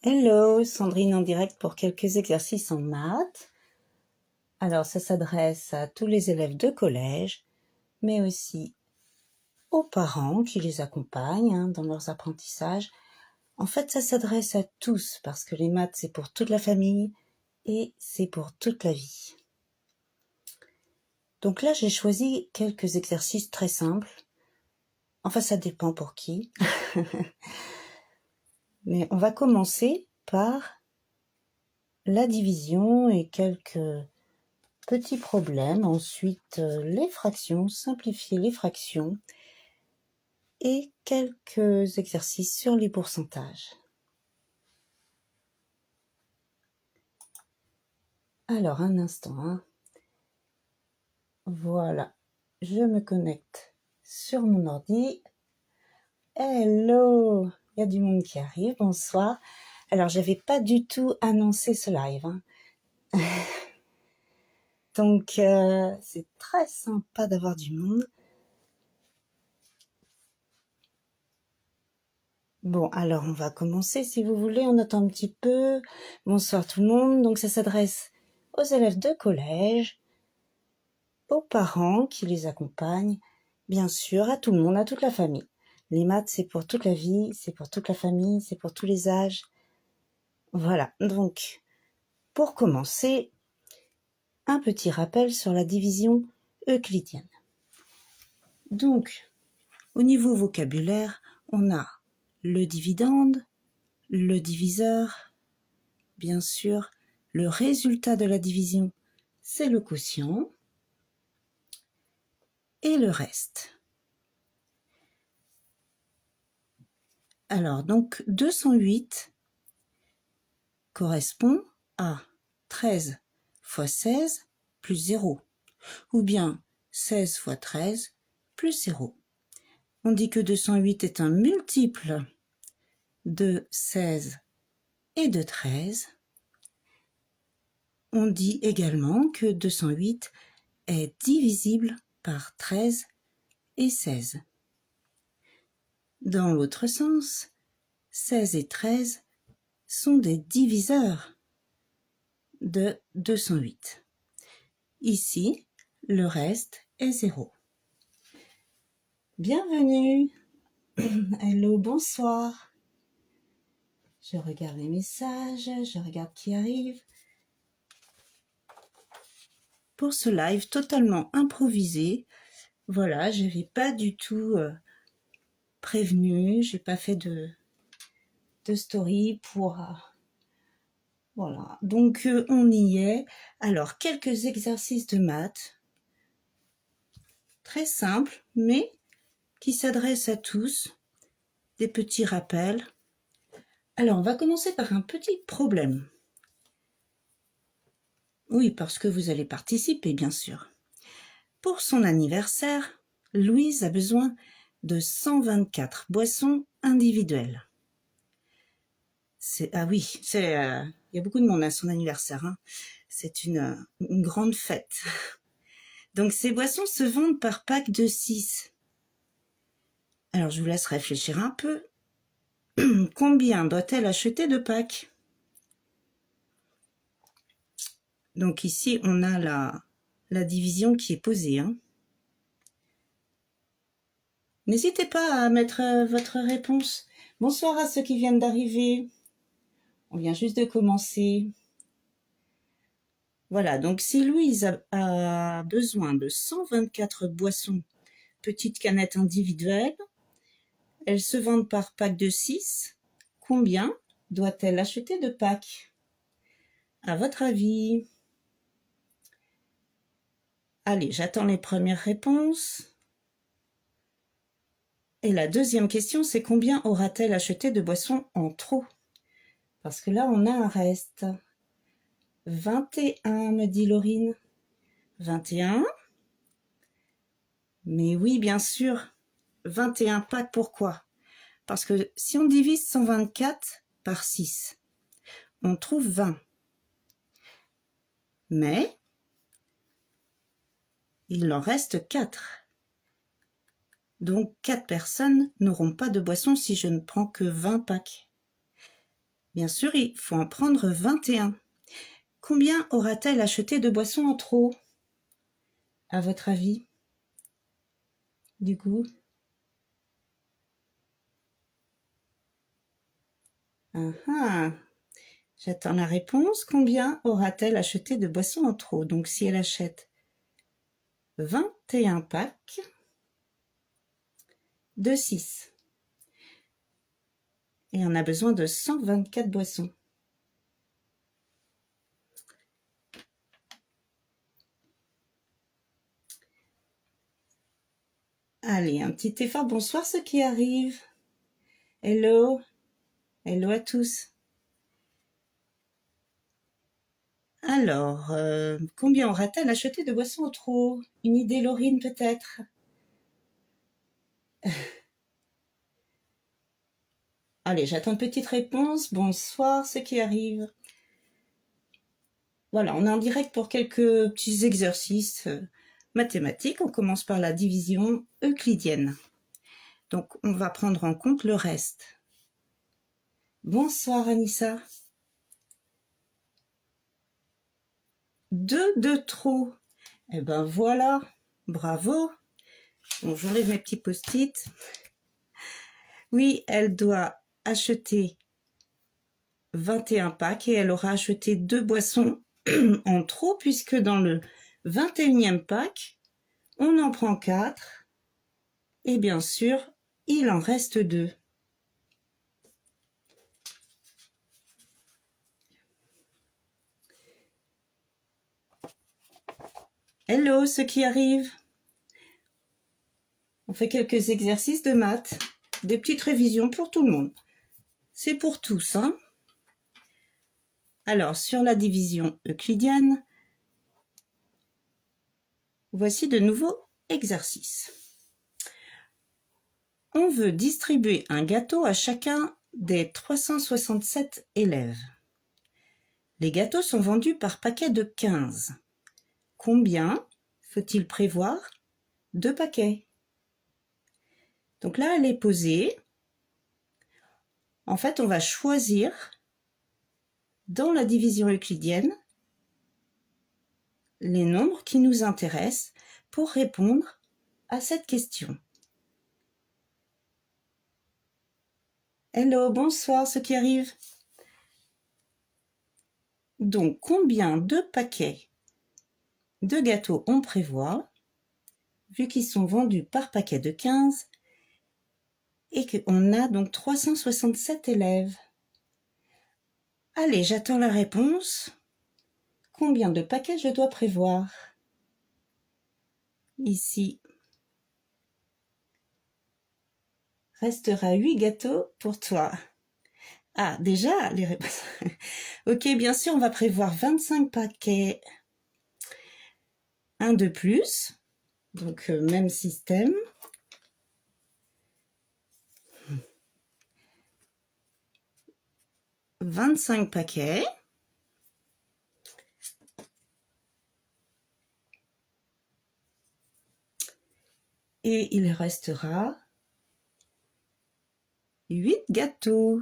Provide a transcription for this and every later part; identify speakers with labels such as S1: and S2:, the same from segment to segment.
S1: Hello, Sandrine en direct pour quelques exercices en maths. Alors, ça s'adresse à tous les élèves de collège, mais aussi aux parents qui les accompagnent dans leurs apprentissages. En fait, ça s'adresse à tous parce que les maths, c'est pour toute la famille et c'est pour toute la vie. Donc là, j'ai choisi quelques exercices très simples. Enfin, ça dépend pour qui. Mais on va commencer par la division et quelques petits problèmes. Ensuite, les fractions, simplifier les fractions et quelques exercices sur les pourcentages. Alors, un instant. Voilà, je me connecte sur mon ordi. Hello, il y a du monde qui arrive, bonsoir. Alors, j'avais pas du tout annoncé ce live. Donc, c'est très sympa d'avoir du monde. Bon, alors on va commencer si vous voulez, on attend un petit peu. Bonsoir tout le monde, donc ça s'adresse aux élèves de collège, aux parents qui les accompagnent, bien sûr à tout le monde, à toute la famille. Les maths c'est pour toute la vie, c'est pour toute la famille, c'est pour tous les âges. Voilà, donc pour commencer, un petit rappel sur la division euclidienne. Donc, au niveau vocabulaire, on a le dividende, le diviseur, bien sûr, le résultat de la division, c'est le quotient, et le reste. Alors, donc, 208 correspond à 13 fois 16 plus 0, ou bien 16 fois 13 plus 0. On dit que 208 est un multiple de 16 et de 13. On dit également que 208 est divisible par 13 et 16. Dans l'autre sens, 16 et 13 sont des diviseurs de 208. Ici, le reste est 0. Bienvenue. Hello, bonsoir. Je regarde les messages, je regarde qui arrive. Pour ce live totalement improvisé, voilà, je n'avais pas du tout prévenu, j'ai pas fait de story pour... voilà, donc on y est. Alors, quelques exercices de maths, très simples, mais qui s'adressent à tous, des petits rappels. Alors, on va commencer par un petit problème. Oui, parce que vous allez participer, bien sûr. Pour son anniversaire, Louise a besoin de 124 boissons individuelles. Ah oui, il y a beaucoup de monde à son anniversaire. C'est une grande fête. Donc, ces boissons se vendent par pack de 6. Alors, je vous laisse réfléchir un peu. Combien doit-elle acheter de packs? Donc ici, on a la division qui est posée. N'hésitez pas à mettre votre réponse. Bonsoir à ceux qui viennent d'arriver. On vient juste de commencer. Voilà, donc si Louise a besoin de 124 boissons, petites canettes individuelles, elles se vendent par pack de 6. Combien doit-elle acheter de packs? À votre avis? Allez, j'attends les premières réponses. Et la deuxième question, c'est combien aura-t-elle acheté de boissons en trop? Parce que là, on a un reste. 21, me dit Laurine. 21. Mais oui, bien sûr. 21 packs, pourquoi? Parce que si on divise 124 par 6, on trouve 20. Mais il en reste 4. Donc 4 personnes n'auront pas de boisson si je ne prends que 20 packs. Bien sûr, il faut en prendre 21. Combien aura-t-elle acheté de boissons en trop, à votre avis, du coup? J'attends la réponse. Combien aura-t-elle acheté de boissons en trop? Donc, si elle achète 21 packs de 6, et on a besoin de 124 boissons. Allez, un petit effort. Bonsoir ceux qui arrivent. Hello. Hello à tous. Alors, combien aura-t-elle acheté de boissons en trop? Une idée, Laurine, peut-être? Allez, j'attends une petite réponse. Bonsoir ceux qui arrivent. Voilà, on est en direct pour quelques petits exercices mathématiques. On commence par la division euclidienne. Donc, on va prendre en compte le reste. Bonsoir Anissa. 2 de trop. Eh ben voilà, bravo. Bon, j'enlève mes petits post-it. Oui, elle doit acheter 21 packs et elle aura acheté 2 boissons en trop puisque dans le 21e pack, on en prend 4 et bien sûr, il en reste 2. Hello ceux qui arrivent. On fait quelques exercices de maths, des petites révisions pour tout le monde. C'est pour tous, hein? Alors, sur la division euclidienne, voici de nouveaux exercices. On veut distribuer un gâteau à chacun des 367 élèves. Les gâteaux sont vendus par paquet de 15. Combien faut-il prévoir de paquets? Donc là, elle est posée. En fait, on va choisir dans la division euclidienne les nombres qui nous intéressent pour répondre à cette question. Hello, bonsoir ceux qui arrivent. Donc, combien de paquets de gâteaux on prévoit, vu qu'ils sont vendus par paquet de 15 et qu'on a donc 367 élèves? Allez, j'attends la réponse. Combien de paquets je dois prévoir? Ici, restera 8 gâteaux pour toi. Ah, déjà, les réponses. Ok, bien sûr, on va prévoir 25 paquets. Un de plus. Donc, même système. « 25 paquets. Et il restera 8 gâteaux.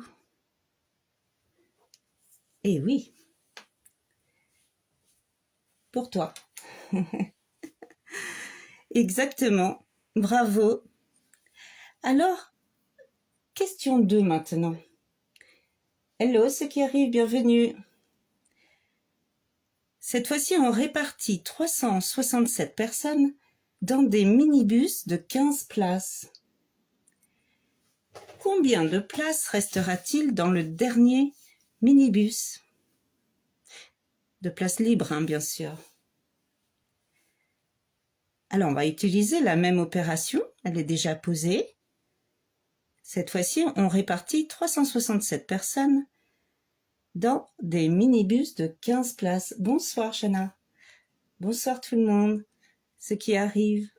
S1: Et oui, pour toi. Exactement. Bravo. Alors, question 2 maintenant. Hello, ceux qui arrivent, bienvenue. Cette fois-ci, on répartit 367 personnes dans des minibus de 15 places. Combien de places restera-t-il dans le dernier minibus? De places libres, hein, bien sûr. Alors, on va utiliser la même opération. Elle est déjà posée. Cette fois-ci, on répartit 367 personnes dans des minibus de 15 places. Bonsoir, Chana. Bonsoir tout le monde, ceux qui arrivent.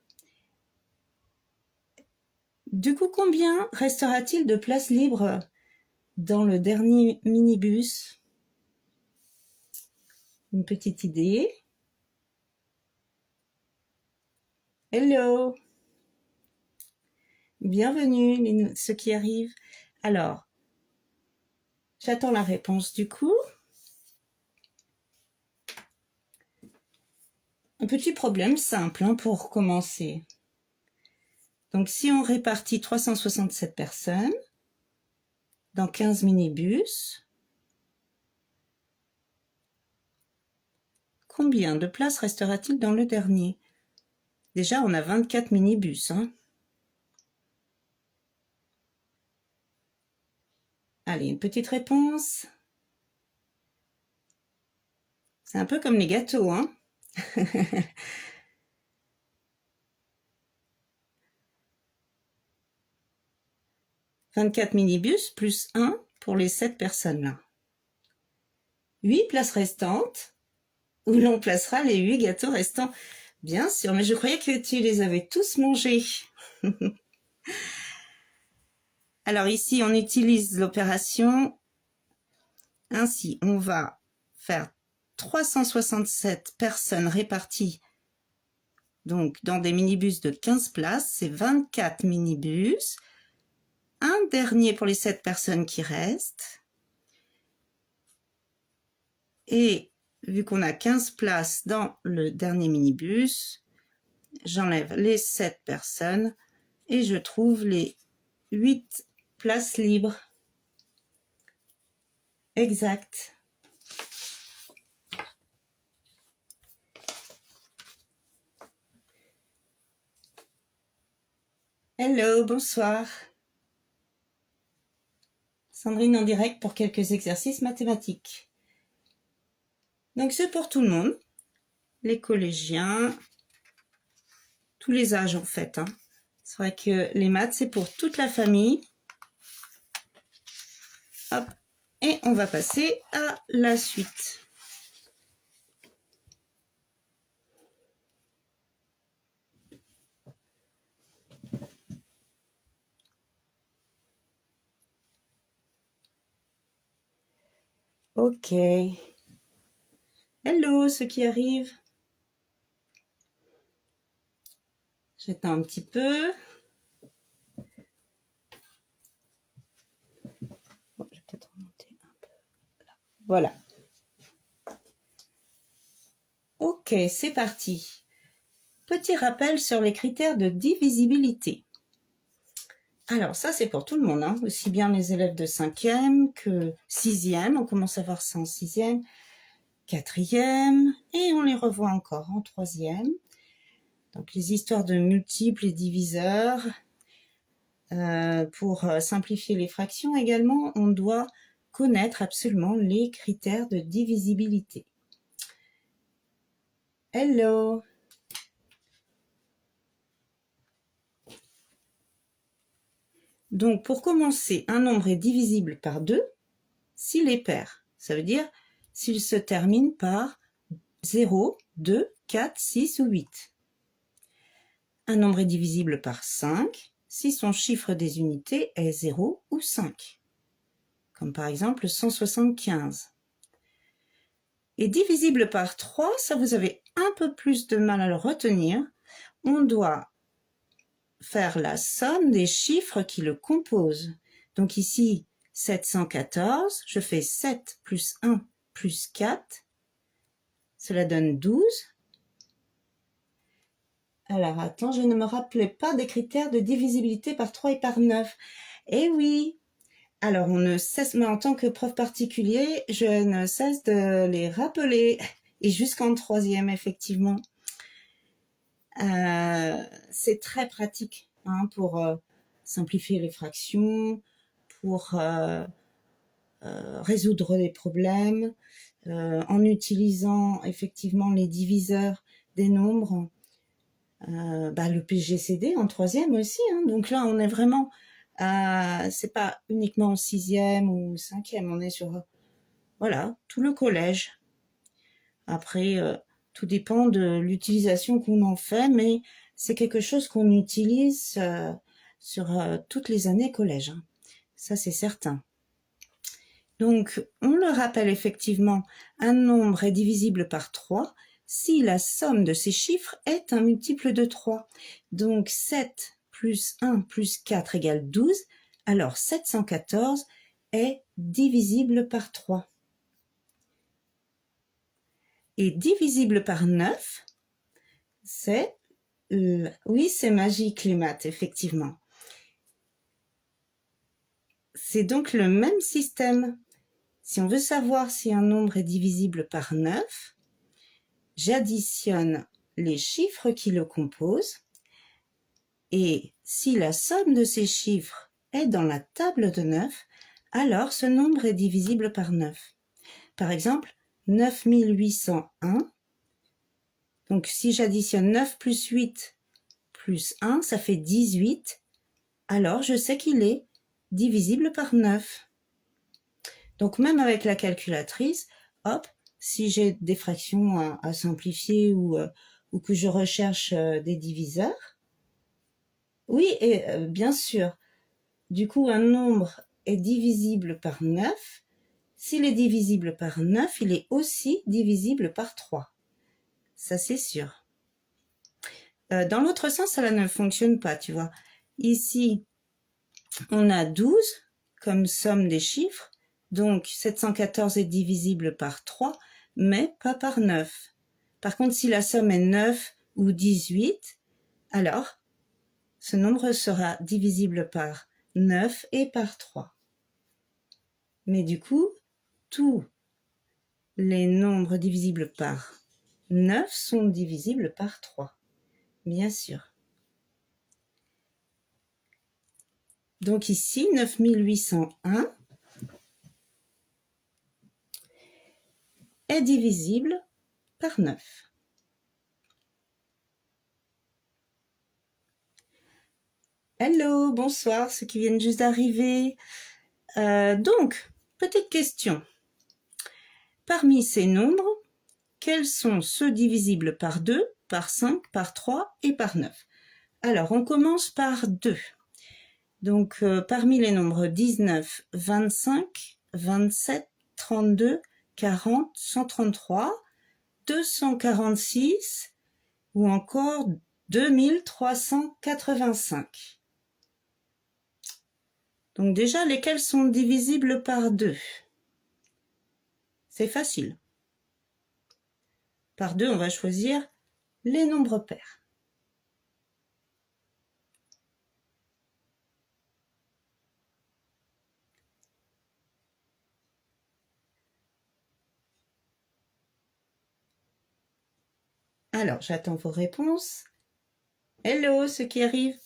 S1: Du coup, combien restera-t-il de places libres dans le dernier minibus? Une petite idée. Hello. Bienvenue, ceux qui arrivent. Alors, J'attends la réponse du coup. Un petit problème simple hein, pour commencer. Donc si on répartit 367 personnes dans 15 minibus, combien de places restera-t-il dans le dernier? Déjà, on a 24 minibus. Hein. Allez, une petite réponse. C'est un peu comme les gâteaux, hein. 24 minibus plus 1 pour les 7 personnes-là. 8 places restantes, où l'on placera les 8 gâteaux restants. Bien sûr, mais je croyais que tu les avais tous mangés. Alors ici, on utilise l'opération. Ainsi, on va faire 367 personnes réparties donc dans des minibus de 15 places. C'est 24 minibus. Un dernier pour les 7 personnes qui restent. Et vu qu'on a 15 places dans le dernier minibus, j'enlève les 7 personnes et je trouve les 8 places libres. Exact. Hello, bonsoir. Sandrine en direct pour quelques exercices mathématiques. Donc c'est pour tout le monde, les collégiens, tous les âges en fait. Hein. C'est vrai que les maths c'est pour toute la famille. Hop, et on va passer à la suite. Ok. Hello ceux qui arrivent. J'attends un petit peu. Bon, je vais peut-être remonter un peu. Là. Voilà. Ok, c'est parti. Petit rappel sur les critères de divisibilité. Alors ça c'est pour tout le monde, hein, aussi bien les élèves de 5e que 6e. On commence à voir ça en 6e, 4e et on les revoit encore en 3e. Donc les histoires de multiples et diviseurs. Pour simplifier les fractions également, on doit connaître absolument les critères de divisibilité. Hello! Donc pour commencer, un nombre est divisible par 2 s'il est pair. Ça veut dire s'il se termine par 0, 2, 4, 6 ou 8. Un nombre est divisible par 5 si son chiffre des unités est 0 ou 5. Comme par exemple 175. Et divisible par 3, ça vous avez un peu plus de mal à le retenir. On doit faire la somme des chiffres qui le composent. Donc ici, 714, je fais 7 plus 1 plus 4. Cela donne 12. Alors, attends, je ne me rappelais pas des critères de divisibilité par 3 et par 9. Eh oui! Alors, on ne cesse, mais en tant que prof particulier, je ne cesse de les rappeler. Et jusqu'en 3e, effectivement. C'est très pratique hein, pour simplifier les fractions, pour résoudre les problèmes, en utilisant effectivement les diviseurs des nombres. Le PGCD en 3e aussi. Hein. Donc là, on est vraiment... c'est pas uniquement en 6e ou 5e, on est sur voilà, tout le collège. Après, tout dépend de l'utilisation qu'on en fait, mais c'est quelque chose qu'on utilise sur toutes les années collège. Hein. Ça, c'est certain. Donc, on le rappelle effectivement, un nombre est divisible par 3 si la somme de ces chiffres est un multiple de 3. Donc 7 plus 1 plus 4 égale 12, alors 714 est divisible par 3. Et divisible par 9, c'est... oui, c'est magique les maths, effectivement. C'est donc le même système. Si on veut savoir si un nombre est divisible par 9, j'additionne les chiffres qui le composent et si la somme de ces chiffres est dans la table de 9, alors ce nombre est divisible par 9. Par exemple, 9801. Donc si j'additionne 9 plus 8 plus 1, ça fait 18. Alors je sais qu'il est divisible par 9. Donc même avec la calculatrice, hop, si j'ai des fractions à simplifier ou que je recherche des diviseurs, oui, et bien sûr, du coup un nombre est divisible par 9. S'il est divisible par 9, il est aussi divisible par 3. Ça c'est sûr. Dans l'autre sens, ça ne fonctionne pas, tu vois. Ici, on a 12 comme somme des chiffres, donc 714 est divisible par 3, mais pas par 9. Par contre, si la somme est 9 ou 18, alors ce nombre sera divisible par 9 et par 3. Mais du coup, tous les nombres divisibles par 9 sont divisibles par 3, bien sûr. Donc ici, 9801 est divisible par 9. Hello, bonsoir, ceux qui viennent juste d'arriver. Donc, petite question. Parmi ces nombres, quels sont ceux divisibles par 2, par 5, par 3 et par 9? Alors, on commence par 2. Donc, parmi les nombres 19, 25, 27, 32, 40, 133, 246 ou encore 2385. Donc déjà, lesquels sont divisibles par 2? C'est facile. Par 2, on va choisir les nombres pairs. Alors, j'attends vos réponses. Hello, ceux qui arrivent.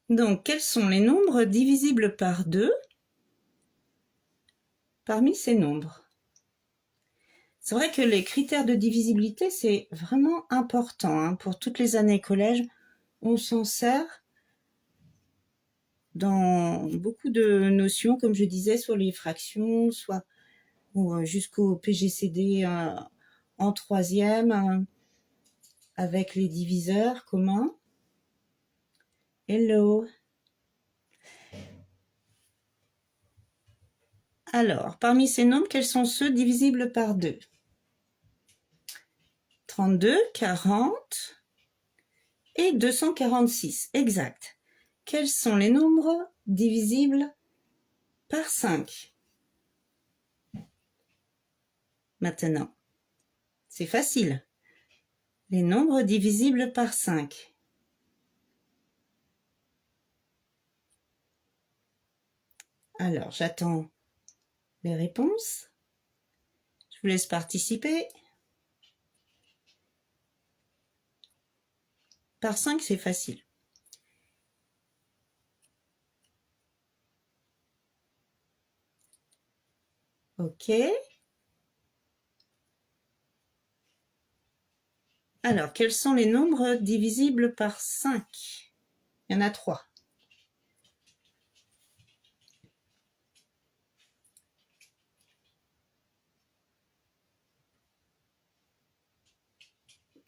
S1: Donc, quels sont les nombres divisibles par 2 parmi ces nombres? C'est vrai que les critères de divisibilité, c'est vraiment important. Hein. Pour toutes les années collège, on s'en sert dans beaucoup de notions, comme je disais, sur les fractions, soit jusqu'au PGCD en 3e, avec les diviseurs communs. Hello. Alors, parmi ces nombres, quels sont ceux divisibles par 2? 32, 40 et 246, exact. Quels sont les nombres divisibles par 5? Maintenant, c'est facile. Les nombres divisibles par 5. Alors, j'attends les réponses. Je vous laisse participer. Par 5, c'est facile. Ok. Alors, quels sont les nombres divisibles par 5? Il y en a 3.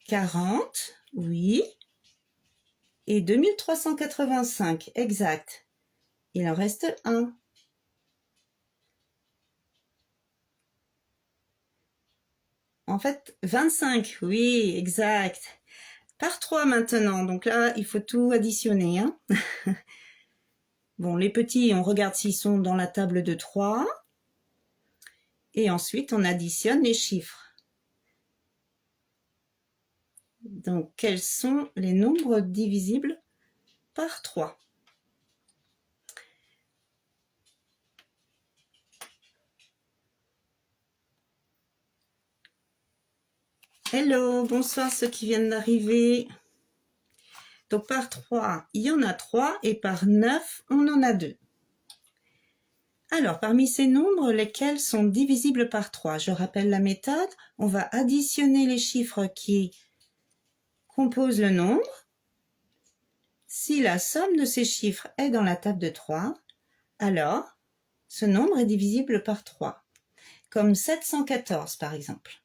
S1: « 40, oui. Et 2385, exact. Il en reste un. En fait, 25, oui, exact. Par 3 maintenant, donc là, il faut tout additionner. Hein. Bon, les petits, on regarde s'ils sont dans la table de 3. Et ensuite, on additionne les chiffres. Donc, quels sont les nombres divisibles par 3? Hello, bonsoir ceux qui viennent d'arriver. Donc, par 3, il y en a 3 et par 9, on en a 2. Alors, parmi ces nombres, lesquels sont divisibles par 3? Je rappelle la méthode. On va additionner les chiffres qui composent le nombre. Si la somme de ces chiffres est dans la table de 3, alors ce nombre est divisible par 3. Comme 714 par exemple.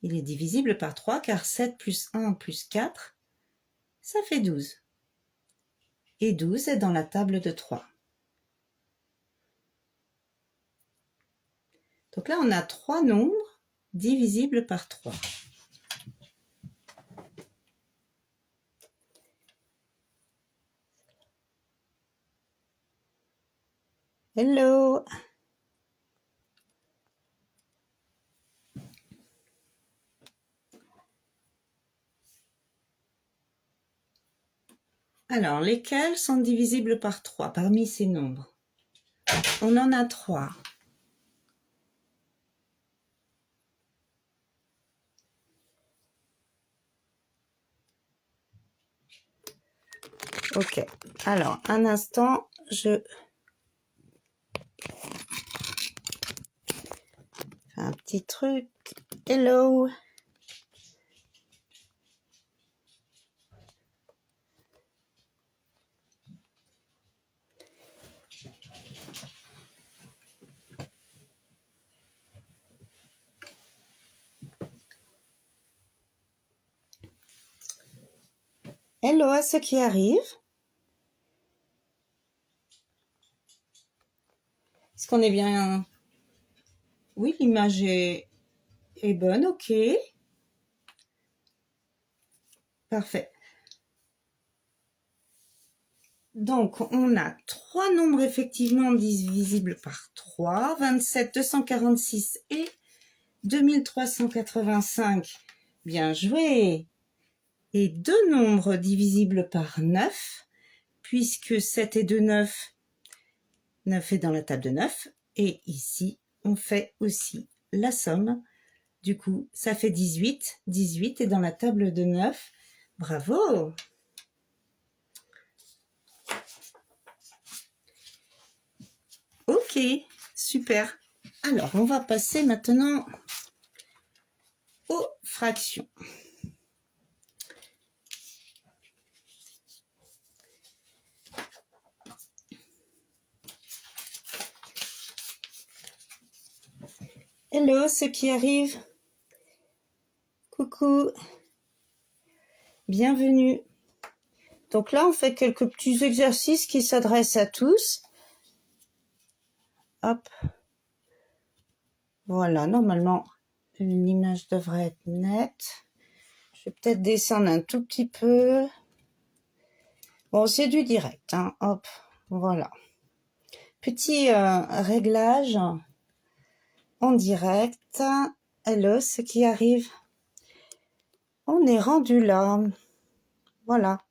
S1: Il est divisible par 3 car 7 plus 1 plus 4, ça fait 12. Et 12 est dans la table de 3. Donc là, on a 3 nombres divisibles par 3. Hello! Alors, lesquels sont divisibles par 3 parmi ces nombres? On en a 3. Ok, alors un instant, je fais un petit truc. Hello! Hello à ceux qui arrivent. Est-ce qu'on est bien? Oui, l'image est bonne, ok. Parfait. Donc, on a 3 nombres effectivement divisibles par 3, 27, 246 et 2385. Bien joué. Et 2 nombres divisibles par 9, puisque 7 et 2, 9, 9 est dans la table de 9. Et ici, on fait aussi la somme. Du coup, ça fait 18. 18 est dans la table de 9. Bravo! Ok, super. Alors, on va passer maintenant aux fractions. Hello, ceux qui arrivent. Coucou. Bienvenue. Donc là, on fait quelques petits exercices qui s'adressent à tous. Hop. Voilà, normalement, l'image devrait être nette. Je vais peut-être descendre un tout petit peu. Bon, c'est du direct, hein. Hop, voilà. Petit réglage en direct. Hello, ceux qui arrivent. On est rendu là. Voilà.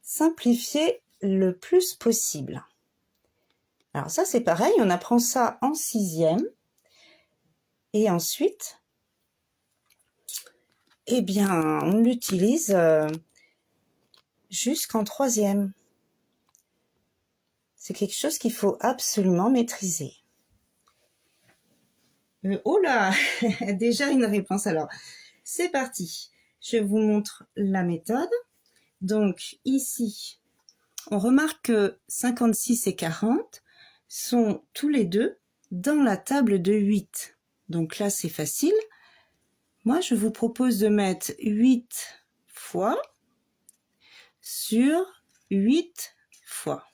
S1: Simplifier le plus possible. Alors ça, c'est pareil, on apprend ça en 6e. Et ensuite, eh bien, on l'utilise jusqu'en 3e. C'est quelque chose qu'il faut absolument maîtriser. Oh là, déjà une réponse. Alors, c'est parti. Je vous montre la méthode. Donc, ici, on remarque que 56 et 40 sont tous les deux dans la table de 8. Donc là, c'est facile. Moi, je vous propose de mettre 8 fois sur 8 fois.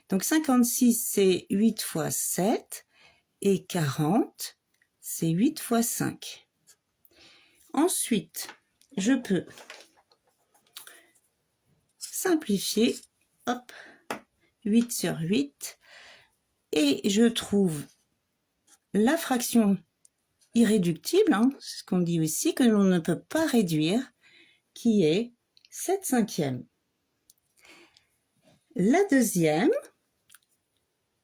S1: Donc 56, c'est 8 fois 7 et 40, c'est 8 fois 5. Ensuite, je peux simplifier. Hop, 8 sur 8. Et je trouve la fraction irréductible, hein, c'est ce qu'on dit aussi, que l'on ne peut pas réduire, qui est 7/5. La deuxième,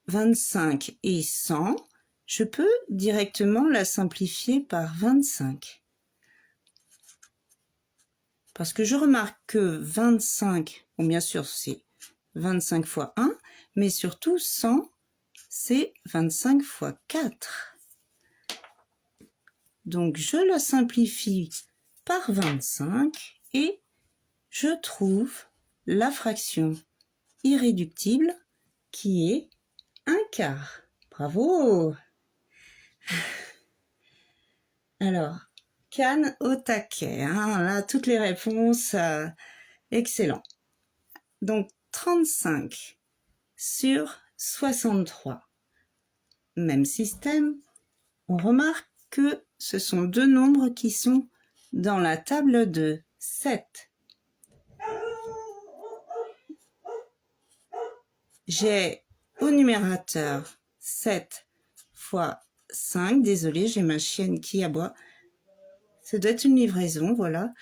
S1: 25 et 100, je peux directement la simplifier par 25. Parce que je remarque que 25, bon bien sûr c'est 25 fois 1, mais surtout 100, c'est 25 fois 4. Donc je la simplifie par 25 et je trouve la fraction irréductible qui est 1/4. Bravo! Alors, Cannes au taquet, hein, là, toutes les réponses, excellent. Donc, 35 sur 63. Même système, on remarque que ce sont deux nombres qui sont dans la table de 7. J'ai au numérateur 7 fois 5. Désolée, j'ai ma chienne qui aboie. Ça doit être une livraison, voilà.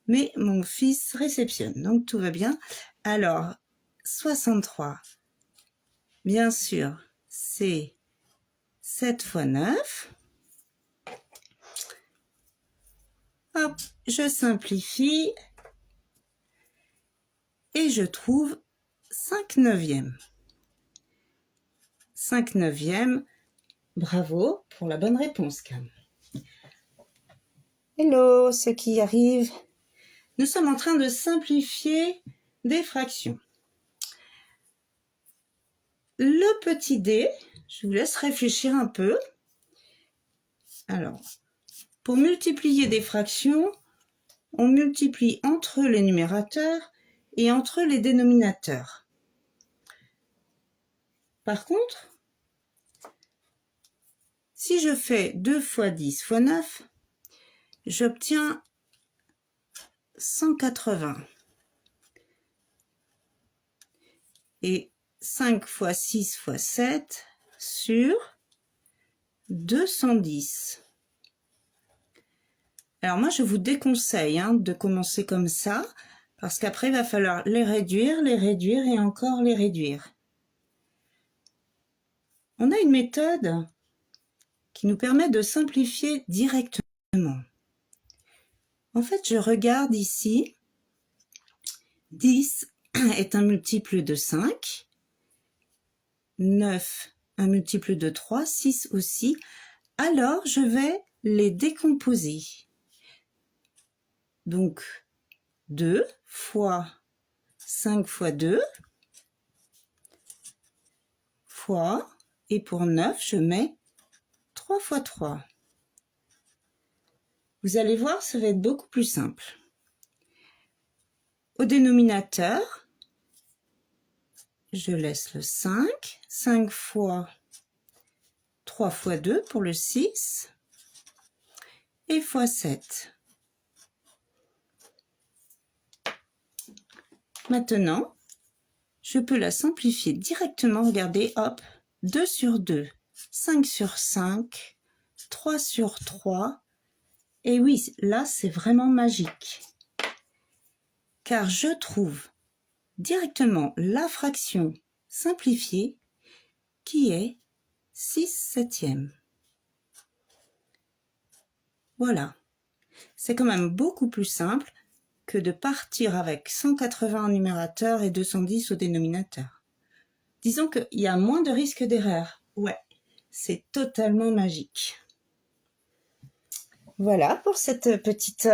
S1: Mais mon fils réceptionne, donc tout va bien. Alors, 63, bien sûr, c'est 7 fois 9. Hop, je simplifie et je trouve 5/9. 5/9, bravo pour la bonne réponse, Cam. Hello, ceux qui arrivent. Nous sommes en train de simplifier des fractions. Le petit dé, je vous laisse réfléchir un peu. Alors, pour multiplier des fractions, on multiplie entre les numérateurs et entre les dénominateurs. Par contre, si je fais 2 fois 10 fois 9, j'obtiens 180. Et 5 fois 6 fois 7 sur 210. Alors moi, je vous déconseille de commencer comme ça, parce qu'après, il va falloir les réduire et encore les réduire. On a une méthode qui nous permet de simplifier directement. En fait, je regarde ici, 10 est un multiple de 5, 9 un multiple de 3, 6 aussi. Alors, je vais les décomposer. Donc, 2 fois 5 fois 2 fois, et pour 9, je mets 3 fois 3. Vous allez voir, ça va être beaucoup plus simple. Au dénominateur, je laisse le 5. 5 fois 3 fois 2 pour le 6. Et fois 7. Maintenant, je peux la simplifier directement. Regardez, hop, 2 sur 2, 5 sur 5, 3 sur 3. Et oui, là, c'est vraiment magique. Car je trouve directement la fraction simplifiée qui est 6/7. Voilà. C'est quand même beaucoup plus simple que de partir avec 180 au numérateur et 210 au dénominateur. Disons qu'il y a moins de risque d'erreur. Ouais, c'est totalement magique. Voilà pour cette petite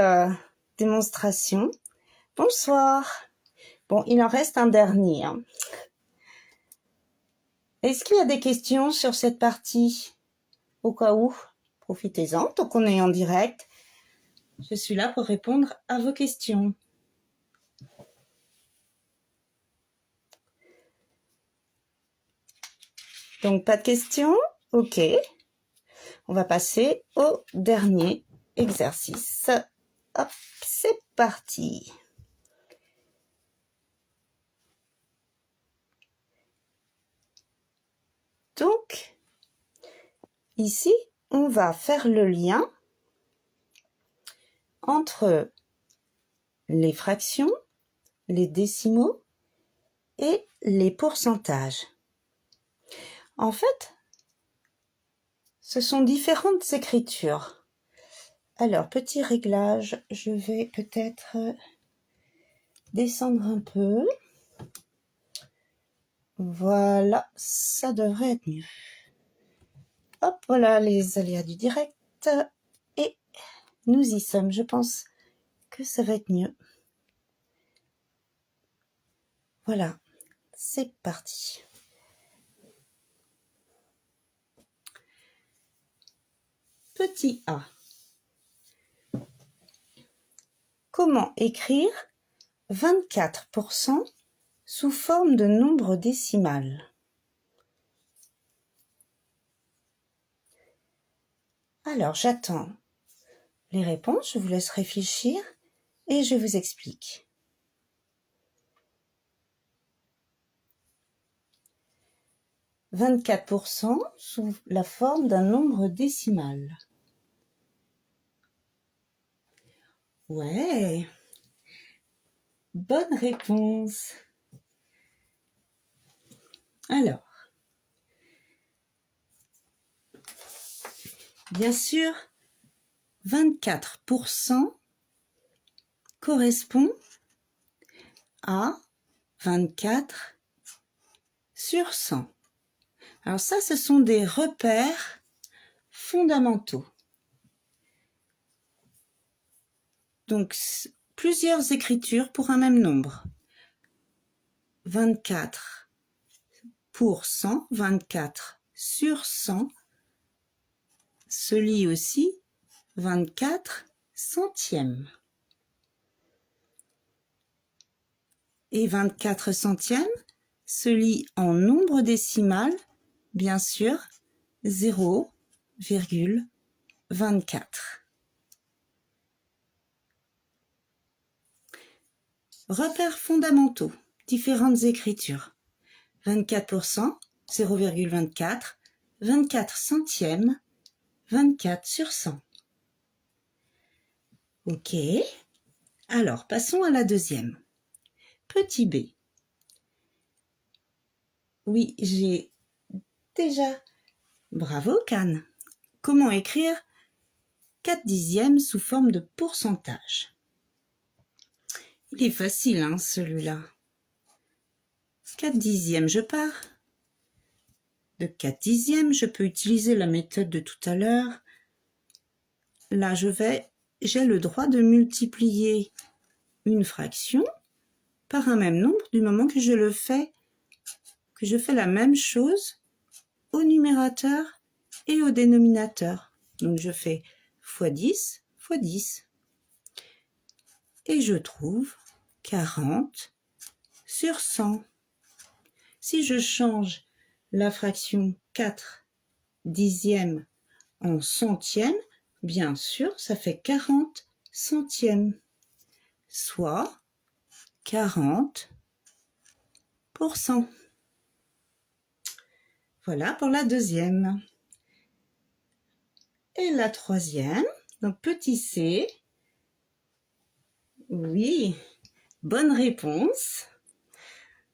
S1: démonstration. Bonsoir. Bon, il en reste un dernier. Est-ce qu'il y a des questions sur cette partie? Au cas où, profitez-en, tant qu'on est en direct. Je suis là pour répondre à vos questions. Donc, pas de questions? Ok. On va passer au dernier exercice. Hop, c'est parti. Ici, on va faire le lien entre les fractions, les décimaux et les pourcentages. En fait, ce sont différentes écritures. Alors, petit réglage, je vais peut-être descendre un peu. Voilà, ça devrait être mieux. Hop, voilà les aléas du direct. Et nous y sommes, je pense que ça va être mieux. Voilà, c'est parti. Petit a. Comment écrire 24% sous forme de nombre décimal? Alors, j'attends les réponses, je vous laisse réfléchir et je vous explique. « 24% sous la forme d'un nombre décimal. » Ouais, bonne réponse. Alors, bien sûr, 24% correspond à 24 sur 100. Alors ça, ce sont des repères fondamentaux. Donc, plusieurs écritures pour un même nombre. 24 pour 100, 24 sur 100, se lit aussi 24 centièmes. Et 24 centièmes se lit en nombre décimal, bien sûr, 0,24. Repères fondamentaux, différentes écritures. 24%, 0,24, 24 centièmes, 24 sur 100. Ok, alors passons à la deuxième. Petit b. Oui, j'ai déjà... Bravo, Can. Comment écrire 4 dixièmes sous forme de pourcentage? Il est facile, hein, celui-là. 4 dixièmes, je pars. De 4 dixièmes, je peux utiliser la méthode de tout à l'heure. Là, j'ai le droit de multiplier une fraction par un même nombre du moment que je fais la même chose au numérateur et au dénominateur. Donc, je fais fois 10 fois 10. Et je trouve 40 sur 100. Si je change la fraction 4 dixièmes en centièmes, bien sûr, ça fait 40 centièmes, soit 40%. Voilà pour la deuxième. Et la troisième, donc petit c. Oui, bonne réponse.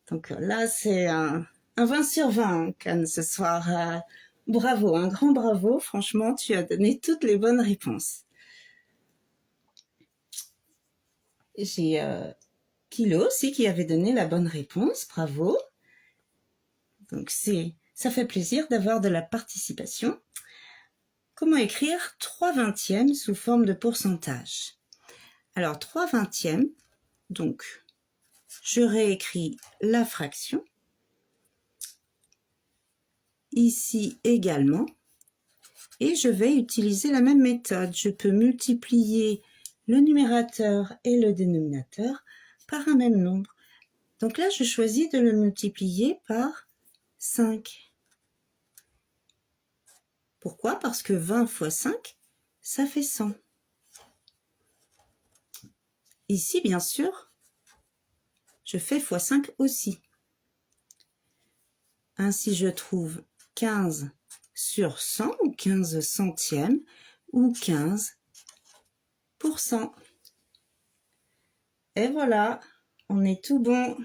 S1: Donc là, c'est un 20 sur 20, Can, ce soir. Bravo, un grand bravo. Franchement, tu as donné toutes les bonnes réponses. J'ai Kilo aussi qui avait donné la bonne réponse. Bravo. Donc ça fait plaisir d'avoir de la participation. Comment écrire 3 vingtièmes sous forme de pourcentage? Alors 3 vingtièmes, donc je réécris la fraction. Ici également. Et je vais utiliser la même méthode. Je peux multiplier le numérateur et le dénominateur par un même nombre. Donc là, je choisis de le multiplier par 5. Pourquoi? Parce que 20 fois 5, ça fait 100. Ici, bien sûr, je fais fois 5 aussi. Ainsi, je trouve 15 sur 100 ou 15 centièmes ou 15%. Et voilà, on est tout bon.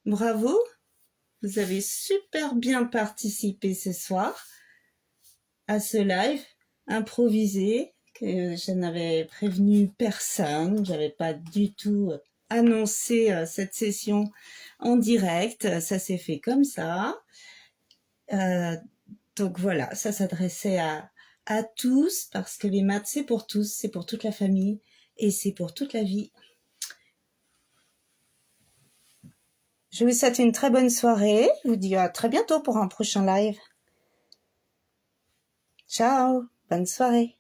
S1: Bravo, vous avez super bien participé ce soir à ce live improvisé que je n'avais prévenu personne, j'avais pas du tout annoncé cette session en direct, ça s'est fait comme ça. Donc voilà, ça s'adressait à tous parce que les maths c'est pour tous, c'est pour toute la famille et c'est pour toute la vie. Je vous souhaite une très bonne soirée. Je vous dis à très bientôt pour un prochain live. Ciao, bonne soirée.